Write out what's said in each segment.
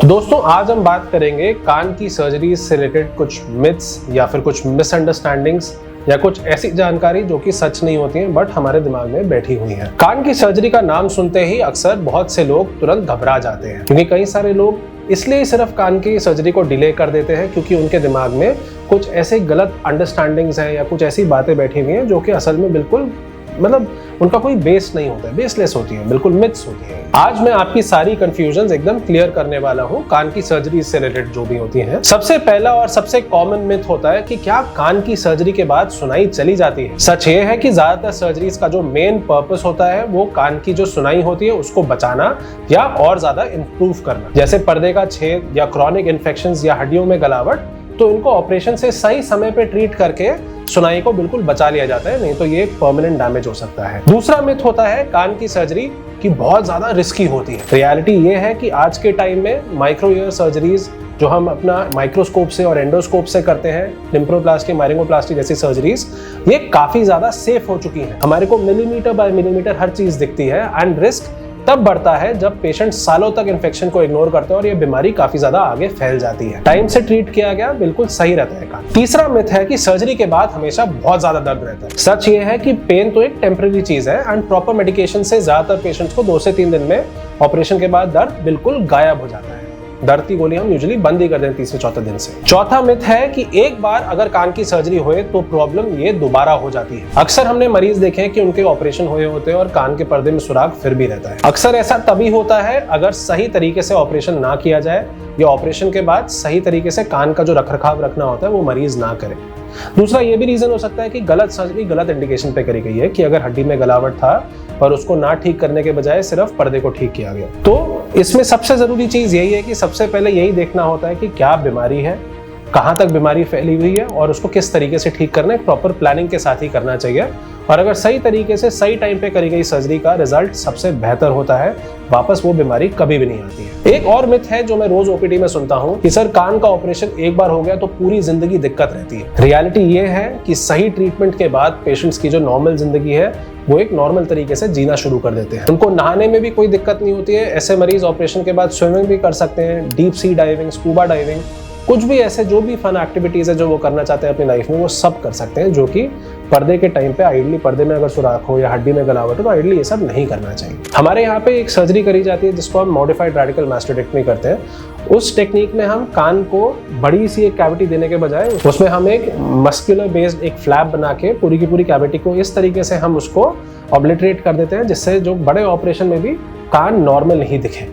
दोस्तों आज हम बात करेंगे कान की सर्जरी से रिलेटेड कुछ मिथ्स या फिर कुछ मिसअंडरस्टैंडिंग्स या कुछ ऐसी जानकारी जो कि सच नहीं होती है बट हमारे दिमाग में बैठी हुई है। कान की सर्जरी का नाम सुनते ही अक्सर बहुत से लोग तुरंत घबरा जाते हैं, क्योंकि कई सारे लोग इसलिए सिर्फ कान की सर्जरी को डिले कर देते हैं क्योंकि उनके दिमाग में कुछ ऐसे गलत अंडरस्टैंडिंग्स हैं या कुछ ऐसी बातें बैठी हुई हैं जो कि असल में बिल्कुल उनका कोई बेस नहीं होता है, बेसलेस होती है, बिल्कुल मिथ्स होती है। आज मैं आपकी सारी कंफ्यूजन्स एकदम क्लियर करने वाला हूँ कान की सर्जरी से रिलेटेड जो भी होती है। सबसे पहला और सबसे कॉमन मिथ होता है कि क्या कान की सर्जरी के बाद सुनाई चली जाती है। सच ये है कि ज्यादातर सर्जरीज का जो मेन पर्पस होता है वो कान की जो सुनाई होती है उसको बचाना या और ज्यादा इंप्रूव करना, जैसे पर्दे का छेद या क्रॉनिक इन्फेक्शंस या हड्डियों में गलावट, तो इनको ऑपरेशन से सही समय पे ट्रीट करके सुनाई को बिल्कुल बचा लिया जाता है, नहीं तो ये एक परमानेंट डैमेज हो सकता है। दूसरा मिथ होता है कान की सर्जरी की बहुत ज्यादा रिस्की होती है। रियलिटी ये है कि आज के टाइम में माइक्रो ईयर सर्जरीज जो हम अपना माइक्रोस्कोप से और एंडोस्कोप से करते हैं, लिम्फोप्लास्टी, मायरिंगोप्लास्टी जैसी सर्जरीज, ये काफी ज्यादा सेफ हो चुकी हैं। हमारे को मिलीमीटर बाय मिलीमीटर हर चीज दिखती है एंड रिस्क तब बढ़ता है जब पेशेंट सालों तक इन्फेक्शन को इग्नोर करते हैं और ये बीमारी काफी ज्यादा आगे फैल जाती है। टाइम से ट्रीट किया गया बिल्कुल सही रहता है कान। तीसरा मिथ है कि सर्जरी के बाद हमेशा बहुत ज्यादा दर्द रहता है। सच ये है कि पेन तो एक टेम्पररी चीज है एंड प्रॉपर मेडिकेशन से ज्यादातर पेशेंट्स को 2 से 3 दिन में ऑपरेशन के बाद दर्द बिल्कुल गायब हो जाता है। दर्द की गोली हम यूजुअली बंद ही कर दें 3 से 4 दिन से। चौथा मिथ है कि एक बार अगर कान की सर्जरी होए तो प्रॉब्लम ये दोबारा हो जाती है। अक्सर हमने मरीज देखे हैं कि उनके ऑपरेशन हुए होते हैं और कान के पर्दे में सुराख फिर भी रहता है। अक्सर ऐसा तभी होता है अगर सही तरीके से ऑपरेशन ना किया जाए या ऑपरेशन के बाद सही तरीके से कान का जो रखरखाव रखना होता है वो मरीज ना करे। दूसरा ये भी रीजन हो सकता है कि गलत सर्जरी गलत इंडिकेशन पे करी गई है, कि अगर हड्डी में गलावट था और उसको ना ठीक करने के बजाय सिर्फ पर्दे को ठीक किया गया। तो इसमें सबसे जरूरी चीज यही है कि सबसे पहले यही देखना होता है कि क्या बीमारी है, कहां तक बीमारी फैली हुई है और उसको किस तरीके से ठीक करना है। प्रॉपर प्लानिंग के साथ ही करना चाहिए और अगर सही तरीके से सही टाइम पे करी गई सर्जरी का रिजल्ट सबसे बेहतर होता है, वापस वो बीमारी कभी भी नहीं आती है। एक और मिथ है जो मैं रोज ओपीडी में सुनता हूँ कि सर कान का ऑपरेशन एक बार हो गया तो पूरी जिंदगी दिक्कत रहती है। रियलिटी ये है कि सही ट्रीटमेंट के बाद पेशेंट्स की जो नॉर्मल जिंदगी है वो एक नॉर्मल तरीके से जीना शुरू कर देते हैं। उनको नहाने में भी कोई दिक्कत नहीं होती है। ऐसे मरीज ऑपरेशन के बाद स्विमिंग भी कर सकते हैं, deep sea diving, scuba diving, कुछ भी ऐसे जो भी फन एक्टिविटीज है जो वो करना चाहते हैं अपनी लाइफ में वो सब कर सकते हैं, जो कि पर्दे के टाइम पे आइडली पर्दे में अगर सुराख हो या हड्डी में गलावट हो तो आइडली ये सब नहीं करना चाहिए। हमारे यहाँ पे एक सर्जरी करी जाती है जिसको हम मॉडिफाइड रेडिकल मास्टेक्टमी करते हैं। उस टेक्निक में हम कान को बड़ी सी एक कैविटी देने के बजाय उसमें हम एक मस्कुलर बेस्ड एक फ्लैप बना के पूरी की पूरी कैविटी को इस तरीके से हम उसको ऑब्लिटरेट कर देते हैं जिससे जो बड़े ऑपरेशन में भी कान नॉर्मल नहीं दिखे।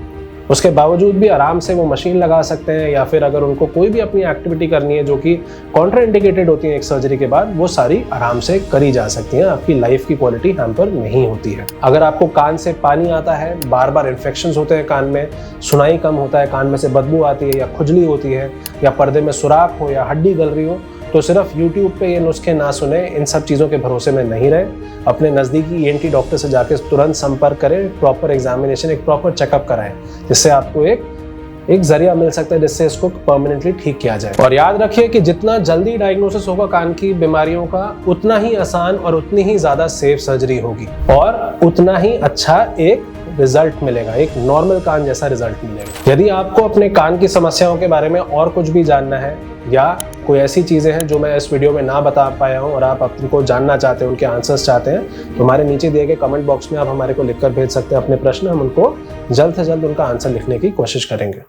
उसके बावजूद भी आराम से वो मशीन लगा सकते हैं या फिर अगर उनको कोई भी अपनी एक्टिविटी करनी है जो कि कॉन्ट्राइंडिकेटेड होती है एक सर्जरी के बाद, वो सारी आराम से करी जा सकती हैं। आपकी लाइफ की क्वालिटी हैम्पर नहीं होती है। अगर आपको कान से पानी आता है, बार बार इन्फेक्शंस होते हैं कान में, सुनाई कम होता है, कान में से बदबू आती है या खुजली होती है या पर्दे में सुराख हो या हड्डी गल रही हो, तो सिर्फ YouTube पे ये नुस्खे ना सुने, इन सब चीज़ों के भरोसे में नहीं रहे। अपने नज़दीकी ENT डॉक्टर से जाकर तुरंत संपर्क करें, प्रॉपर एग्जामिनेशन, एक प्रॉपर चेकअप कराएं, जिससे आपको एक जरिया मिल सकता है जिससे इसको परमानेंटली ठीक किया जाए। और याद रखिए कि जितना जल्दी डायग्नोसिस होगा कान की बीमारियों का, उतना ही आसान और उतनी ही ज़्यादा सेफ सर्जरी होगी और उतना ही अच्छा एक रिजल्ट मिलेगा, एक नॉर्मल कान जैसा रिजल्ट मिलेगा। यदि आपको अपने कान की समस्याओं के बारे में और कुछ भी जानना है या कोई ऐसी चीज़ें हैं जो मैं इस वीडियो में ना बता पाया हूँ और आप उनको जानना चाहते हैं, उनके आंसर्स चाहते हैं, तो हमारे नीचे दिए गए कमेंट बॉक्स में आप हमारे को लिखकर भेज सकते हैं अपने प्रश्न। हम उनको जल्द से जल्द उनका आंसर लिखने की कोशिश करेंगे।